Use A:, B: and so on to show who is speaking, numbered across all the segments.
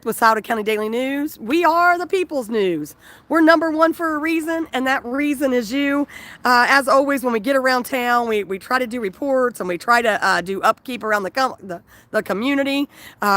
A: with Souda County Daily News. We are the people's news. We're number one for a reason, and that reason is you. As always, when we get around town, we try to do reports and we try to do upkeep around the community.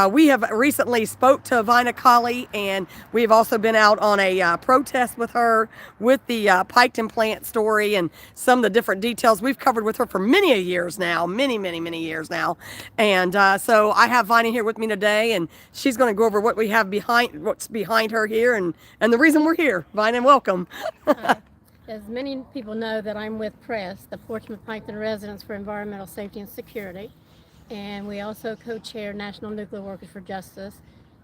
A: We have recently spoke to Vina Colley, and we've also been out on a protest with her with the Piketon plant story and some of the different details we've covered with her for many years now, many years now. And so I have Vina here with me today, and she's going to go over what's behind her here and the reason we're here. Vina, welcome.
B: Hi. As many people know that I'm with PRESS, the Portsmouth Piketon Residents for Environmental Safety and Security, and we also co-chair National Nuclear Workers for Justice.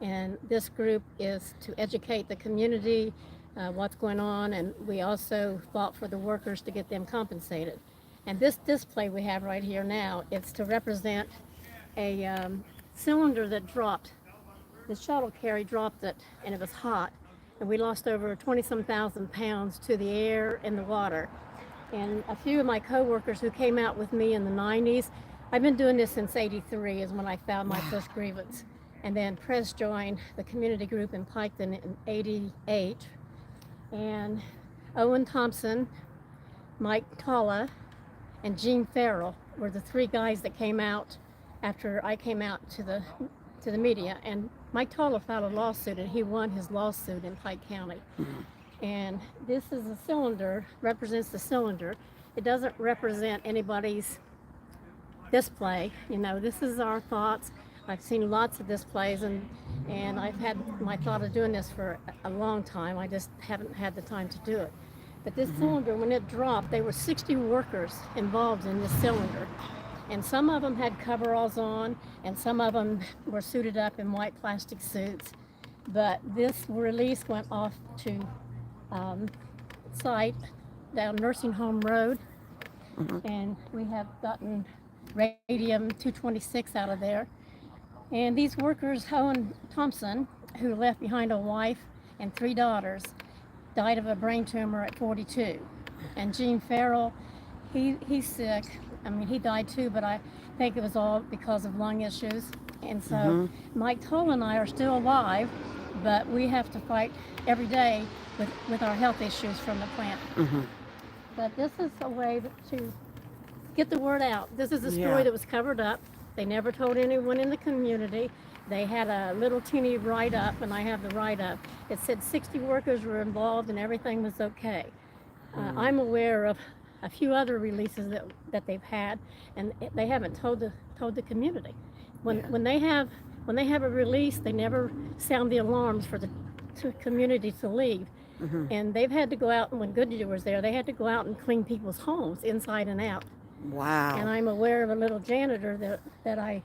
B: And this group is to educate the community what's going on, and we also fought for the workers to get them compensated. And this display we have right here now, it's to represent a cylinder that dropped. The shuttle carry dropped it, and it was hot, and we lost over 20-some thousand pounds to the air and the water. And a few of my coworkers who came out with me in the 90s, I've been doing this since '83 is when I filed my first grievance. And then Press joined the community group in Piketon in '88. And Owen Thompson, Mike Tolla, and Gene Farrell were the three guys that came out after I came out to the media. And Mike Tolla filed a lawsuit, and he won his lawsuit in Pike County. And this is a cylinder, represents the cylinder. It doesn't represent anybody's display. You know, this is our thoughts. I've seen lots of displays, and I've had my thought of doing this for a long time. I just haven't had the time to do it. But this cylinder, when it dropped, there were 60 workers involved in this cylinder. And some of them had coveralls on, and some of them were suited up in white plastic suits. But this release went off to site down Nursing Home Road, and we have gotten radium-226 out of there. And these workers, Owen Thompson, who left behind a wife and 3 daughters, died of a brain tumor at 42. And Gene Farrell, he's sick. I mean, he died too, but I think it was all because of lung issues. And so Mike Toll and I are still alive, but we have to fight every day with our health issues from the plant. But this is a way to get the word out. This is a story that was covered up. They never told anyone in the community. They had a little teeny write-up, and I have the write-up. It said 60 workers were involved and everything was okay. I'm aware of a few other releases that they've had, and they haven't told the community. When they have a release, they never sound the alarms for the community to leave. And they've had to go out, and when Goodyear was there, they had to go out and clean people's homes inside and out.
A: Wow.
B: And I'm aware of a little janitor that I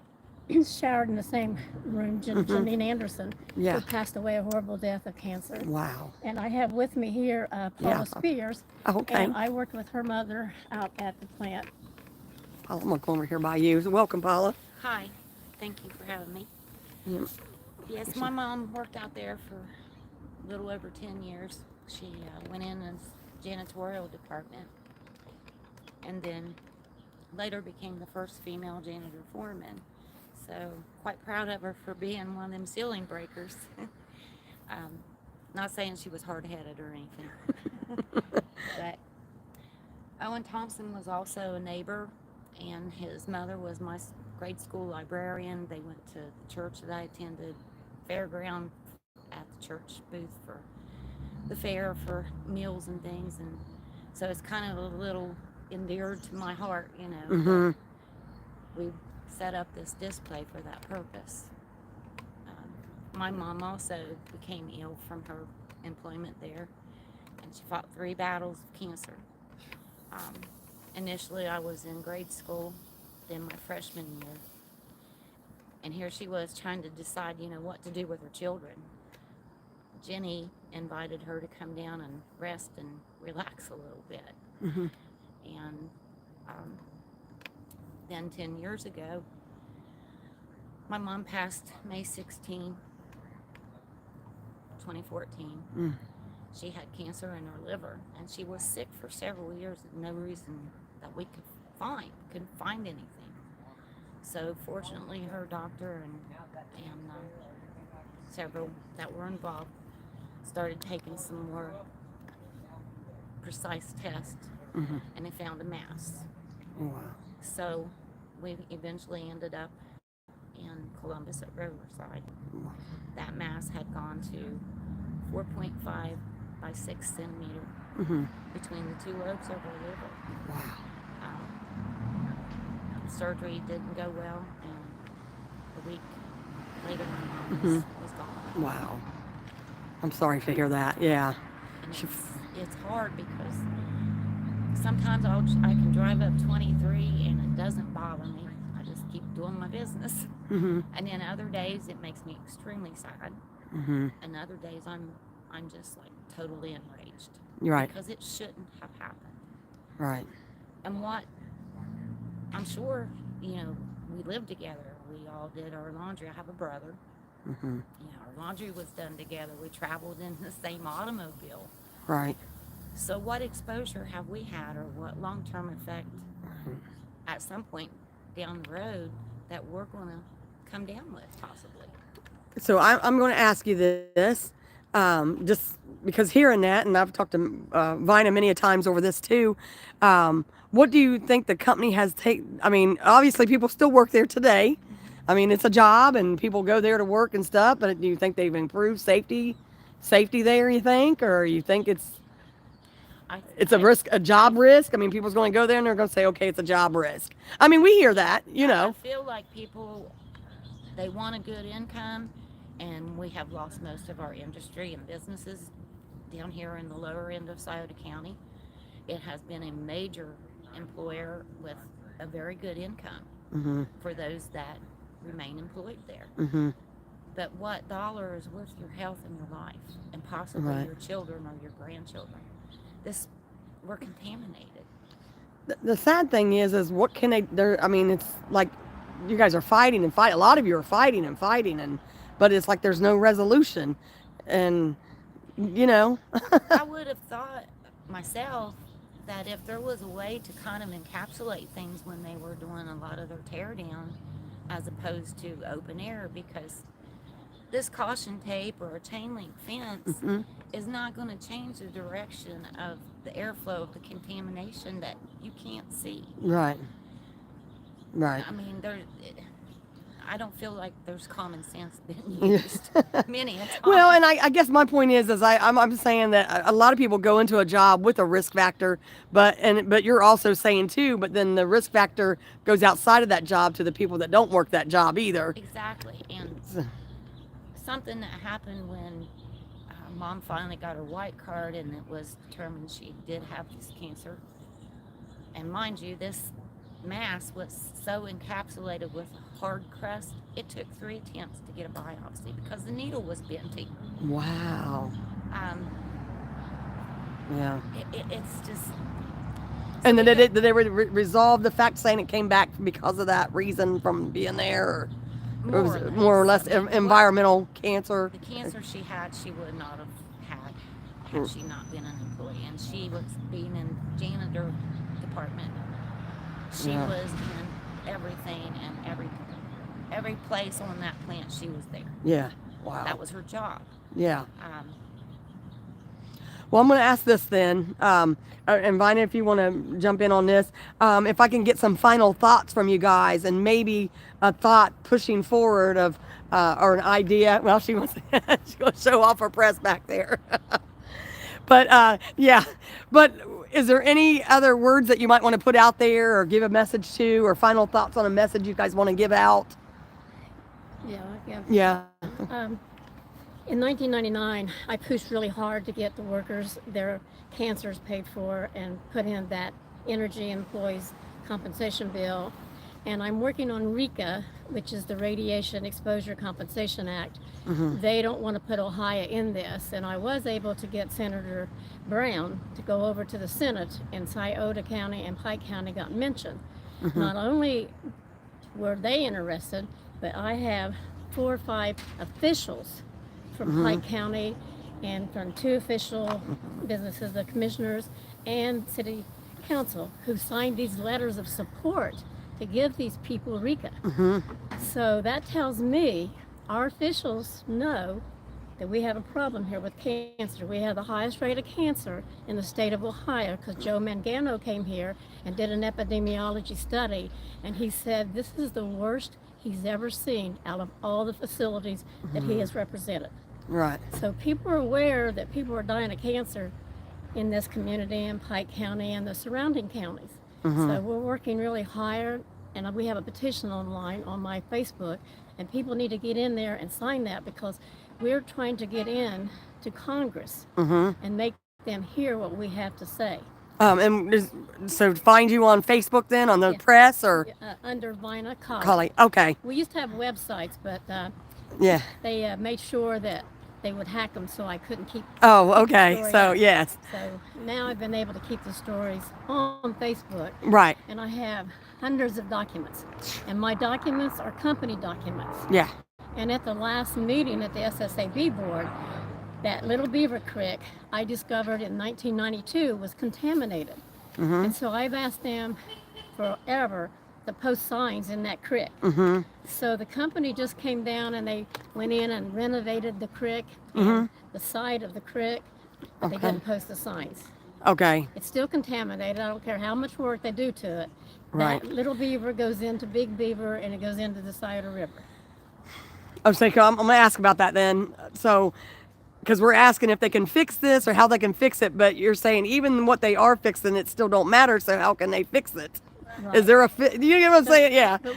B: showered in the same room, Janine Anderson, who passed away a horrible death of cancer.
A: Wow.
B: And I have with me here Paula Spears.
A: Okay.
B: And I worked with her mother out at the plant.
A: Paula, I'm going to come over here by you. Welcome, Paula.
C: Hi, thank you for having me. Yes, my mom worked out there for a little over 10 years. She went in as janitorial department, and then later became the first female janitor foreman. So quite proud of her for being one of them ceiling breakers. Not saying she was hard-headed or anything. But Owen Thompson was also a neighbor, and his mother was my grade school librarian. They went to the church that I attended, fairground at the church booth for the fair for meals and things, and so it's kind of a little endeared to my heart, you know. We set up this display for that purpose. My mom also became ill from her employment there, and she fought 3 battles of cancer. Initially, I was in grade school, then my freshman year, and here she was trying to decide, you know, what to do with her children. Jenny invited her to come down and rest and relax a little bit. And then 10 years ago, my mom passed May 16, 2014. She had cancer in her liver, and she was sick for several years and no reason that we couldn't find anything. So fortunately, her doctor and several that were involved started taking some more precise tests, and they found a mass.
A: Wow.
C: So we eventually ended up in Columbus at Riverside. That mass had gone to 4.5 by 6 centimeter between the two lobes of her liver.
A: Wow.
C: The surgery didn't go well, and a week later my mom was gone.
A: Wow. I'm sorry to hear that. Yeah.
C: And it's hard because sometimes I can drive up 23 and it doesn't bother me. I just keep doing my business. And then other days it makes me extremely sad. And other days I'm just like totally enraged.
A: You're right.
C: Because it shouldn't have happened.
A: Right.
C: And what I'm sure, we lived together. We all did our laundry. I have a brother. Our laundry was done together. We traveled in the same automobile.
A: Right.
C: So what exposure have we had, or what long-term effect at some point down the road that we're going to come down with, possibly?
A: So I'm going to ask you this, just because hearing that, and I've talked to Vina many a times over this too. What do you think the company has taken? I mean, obviously people still work there today. I mean, it's a job and people go there to work and stuff, but do you think they've improved safety there, you think? Or you think it's a job risk? I mean, people's going to go there and they're going to say, okay, it's a job risk. I mean, we hear that,
C: I feel like people, they want a good income, and we have lost most of our industry and businesses down here in the lower end of Scioto County. It has been a major employer with a very good income for those that remain employed there. But what dollar is worth your health and your life, and possibly your children or your grandchildren? We're contaminated.
A: The sad thing is what can they? I mean, it's like you guys are fighting and fight. A lot of you are fighting and fighting, but it's like there's no resolution, and
C: I would have thought myself that if there was a way to kind of encapsulate things when they were doing a lot of their tear down, as opposed to open air, because this caution tape or a chain link fence is not going to change the direction of the airflow of the contamination that you can't see.
A: Right.
C: I mean, I don't feel like there's common sense being used many a time.
A: Well, and I guess my point is I'm saying that a lot of people go into a job with a risk factor, but you're also saying too, but then the risk factor goes outside of that job to the people that don't work that job either.
C: Exactly. And something that happened when Mom finally got her white card and it was determined she did have this cancer. And mind you, this mass was so encapsulated with a hard crust, it took 3 attempts to get a biopsy because the needle was bending.
A: Wow. Yeah.
C: It's just...
A: And then did they resolve the fact saying it came back because of that reason from being there? Or more or less environmental cancer?
C: The cancer she had, she would not have had she not been an employee. And she was being in janitor department. She was in everything, and every place on that plant, she was there.
A: Yeah. Wow.
C: That was her job.
A: Yeah. Well, I'm going to ask this then, and Vina, if you want to jump in on this, if I can get some final thoughts from you guys, and maybe a thought pushing forward of, or an idea. Well, she wants to show off her press back there. But yeah, but is there any other words that you might want to put out there, or give a message to, or final thoughts on a message you guys want to give out? Yeah.
B: In 1999, I pushed really hard to get the workers their cancers paid for and put in that Energy Employees Compensation Bill. And I'm working on RECA, which is the Radiation Exposure Compensation Act. They don't want to put Ohio in this. And I was able to get Senator Brown to go over to the Senate, and Scioto County and Pike County got mentioned. Not only were they interested, but I have 4 or 5 officials from Pike County and from 2 official businesses, the commissioners and city council, who signed these letters of support to give these people RECA. So that tells me our officials know that we have a problem here with cancer. We have the highest rate of cancer in the state of Ohio because Joe Mangano came here and did an epidemiology study, and he said this is the worst he's ever seen out of all the facilities that he has represented.
A: Right.
B: So people are aware that people are dying of cancer in this community in Pike County and the surrounding counties. So we're working really hard, and we have a petition online on my Facebook, and people need to get in there and sign that because we're trying to get in to Congress and make them hear what we have to say.
A: So find you on Facebook then, on the
B: Yeah.
A: press or
B: Under Vina Colley.
A: Colley? Okay.
B: We used to have websites, but
A: Yeah.
B: they made sure that they would hack them so I couldn't keep.
A: Oh,
B: keep the
A: okay.
B: story
A: So
B: up.
A: yes.
B: So now I've been able to keep the stories on Facebook,
A: Right.
B: and I have hundreds of documents, and my documents are company documents.
A: Yeah.
B: And at the last meeting at the SSAB board, that Little Beaver Creek I discovered in 1992 was contaminated. And so I've asked them forever to post signs in that creek. So the company just came down and they went in and renovated the creek and the side of the creek, but they
A: Okay.
B: didn't post the signs.
A: Okay.
B: It's still contaminated. I don't care how much work they do to it.
A: Right.
B: That Little Beaver goes into Big Beaver and it goes into the Scioto River.
A: So I'm going to ask about that then. So, because we're asking if they can fix this or how they can fix it, but you're saying even what they are fixing, it still don't matter. So how can they fix it?
B: Right.
A: Is there a you get what I'm saying? Yeah.
B: But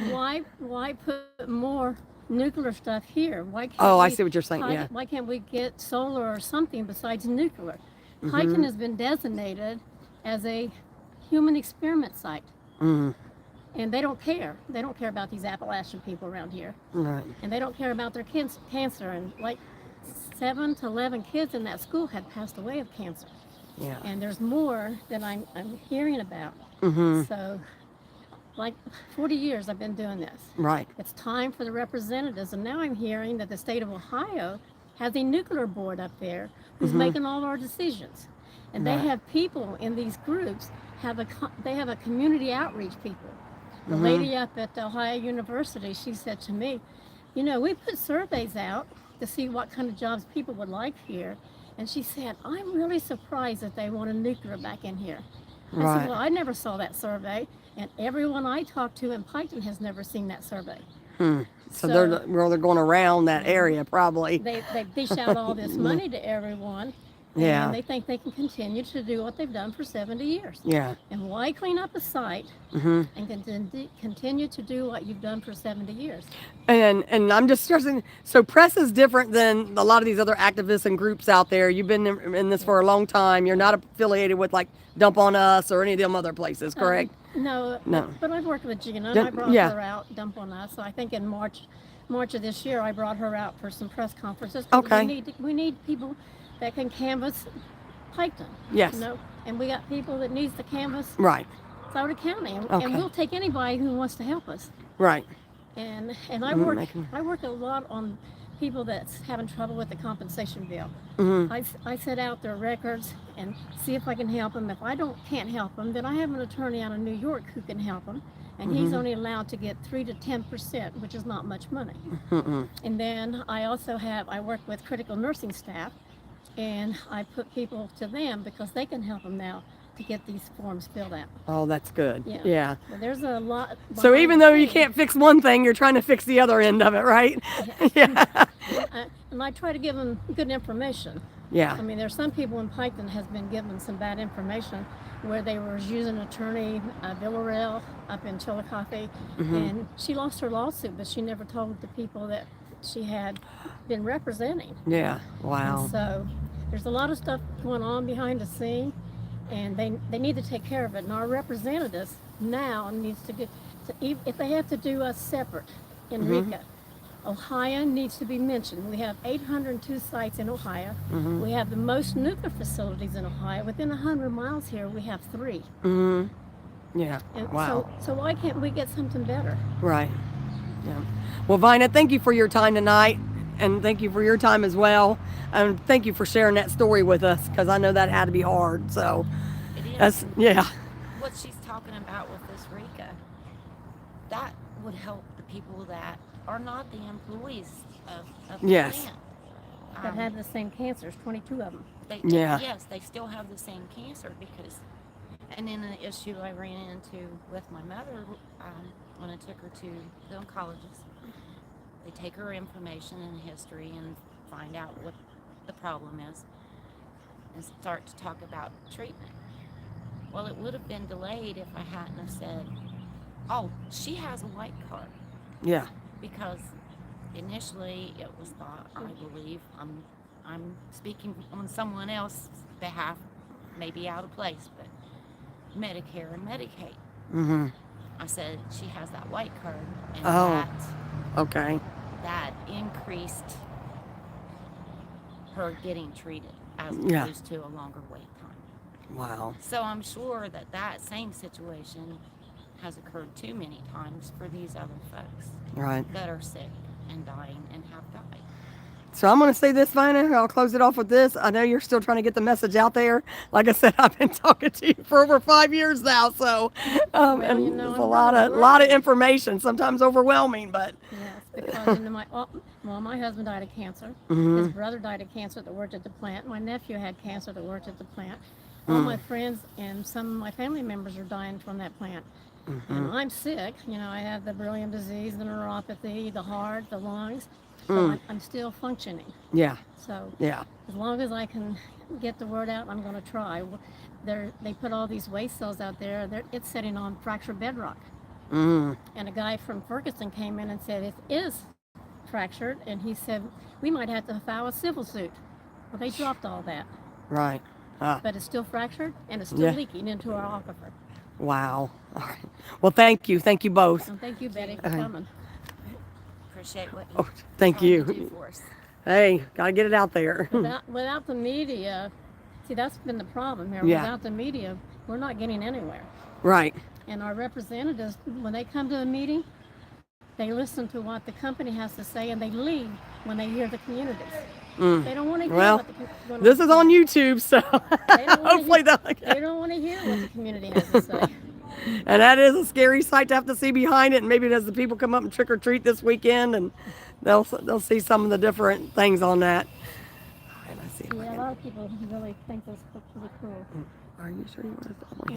B: why put more nuclear stuff here? Why can't
A: Oh, I
B: we-
A: see what you're saying.
B: Why,
A: Yeah.
B: why can't we get solar or something besides nuclear? Piketon has been designated as a human experiment site. And they don't care. They don't care about these Appalachian people around here.
A: Right.
B: And they don't care about their cancer. And like 7 to 11 kids in that school had passed away of cancer.
A: Yeah.
B: And there's more that I'm hearing about. So, like 40 years I've been doing this.
A: Right.
B: It's time for the representatives, and now I'm hearing that the state of Ohio has a nuclear board up there who's making all our decisions. And they
A: Right.
B: have people in these groups they have a community outreach people. The lady up at Ohio University, she said to me, you know, we put surveys out to see what kind of jobs people would like here. And she said, I'm really surprised that they want a nuclear back in here. I
A: Right.
B: said, well, I never saw that survey. And everyone I talked to in Piketon has never seen that survey.
A: So they're going around that area probably.
B: They dish out all this money to everyone.
A: Yeah.
B: And they think they can continue to do what they've done for 70 years.
A: Yeah.
B: And why clean up a site and continue to do what you've done for 70 years?
A: And I'm just stressing. So press is different than a lot of these other activists and groups out there. You've been in this for a long time. You're not affiliated with like Dump on Us or any of them other places, correct?
B: No.
A: No.
B: But I've worked with Gina, and I brought
A: Yeah.
B: her out, Dump on Us. So I think in March of this year, I brought her out for some press conferences.
A: Okay.
B: We need people that can canvass Piketon.
A: Yes.
B: You know, and we got people that needs to canvass
A: Right.
B: Scioto County, and
A: Okay.
B: we'll take anybody who wants to help us.
A: Right.
B: And I work a lot on people that's having trouble with the compensation bill. I set out their records and see if I can help them. If I can't help them, then I have an attorney out of New York who can help them, and he's only allowed to get 3 to 10%, which is not much money. And then I work with critical nursing staff, and I put people to them because they can help them now to get these forms filled out.
A: Oh, that's good.
B: Yeah.
A: Yeah.
B: But there's a lot.
A: So
B: behind
A: even
B: the
A: though you
B: scenes.
A: can't fix one thing, you're trying to fix the other end of it, right? Yeah.
B: And I try to give them good information. I
A: Yeah.
B: mean, there's some people in Piketon has been given some bad information where they were using attorney Villarreal up in Chillicothe, and she lost her lawsuit, but she never told the people that she had been representing.
A: Yeah. Wow.
B: And so there's a lot of stuff going on behind the scene, and they need to take care of it. And our representatives now needs to get if they have to do us separate in RICA. Ohio needs to be mentioned. We have 802 sites in Ohio. We have the most nuclear facilities in Ohio. Within 100 miles here, we have 3.
A: Yeah.
B: And
A: Wow.
B: so why can't we get something better?
A: Right. Yeah. Well, Vina, thank you for your time tonight, and thank you for your time as well. And thank you for sharing that story with us, because I know that had to be hard. So
C: It is.
A: that's yeah.
C: What she's talking about with this RICA, that would help the people that are not the employees of the
A: Yes.
C: plant.
B: That have the same cancers, 22 of them.
A: Yeah.
C: Yes, they still have the same cancer because. And then the issue I ran into with my mother when I took her to the oncologist, they take her information and history and find out what the problem is and start to talk about treatment. Well, it would have been delayed if I hadn't have said, oh, she has a white card.
A: Yeah.
C: Because initially it was thought, I believe, I'm speaking on someone else's behalf, maybe out of place, but Medicare and Medicaid.
A: Mm-hmm.
C: I said she has that white card, and
A: Oh. Okay.
C: that increased her getting treated as
A: Yeah.
C: opposed to a longer wait time.
A: Wow.
C: So I'm sure that that same situation has occurred too many times for these other folks
A: Right.
C: that are sick and dying and have died.
A: So I'm going to say this, Vina. I'll close it off with this. I know you're still trying to get the message out there. Like I said, I've been talking to you for over 5 years now. So,
B: Well,
A: and
B: you know,
A: there's a
B: I'm
A: lot
B: really
A: of information, sometimes overwhelming, but
B: Yes, because my husband died of cancer.
A: Mm-hmm.
B: His brother died of cancer that worked at the plant. My nephew had cancer that worked at the plant. All my friends and some of my family members are dying from that plant. And I'm sick. You know, I have the beryllium disease, the neuropathy, the heart, the lungs. But I'm still functioning.
A: yeah,
B: So
A: yeah,
B: as long as I can get the word out, I'm going to try. They put all these waste cells out there. It's setting on fractured bedrock. And a guy from Ferguson came in and said it is fractured, and he said we might have to file a civil suit. Well, they dropped all that,
A: right.
B: but it's still fractured and it's still
A: Yeah.
B: leaking into our aquifer.
A: Wow. All right. Well, thank you both.
B: And thank you, Betty, for coming.
C: Appreciate what you
A: Oh, thank
C: trying to do
A: you.
C: for us.
A: Hey, gotta get it out there.
B: Without the media, see, that's been the problem here.
A: Yeah.
B: Without the media, we're not getting anywhere.
A: Right.
B: And our representatives, when they come to a meeting, they listen to what the company has to say and they leave when they hear the communities. They don't want to hear
A: Well,
B: what the
A: this is on YouTube, so
B: They don't wanna
A: hopefully
B: hear-
A: they'll.
B: They don't want to hear what the community has to say.
A: And that is a scary sight to have to see behind it. And maybe as the people come up and trick or treat this weekend, and they'll see some of the different things on that. All right, let's see. If I
B: Yeah, a
A: can-
B: lot of people really think that's really cool.
A: Are you sure you want to?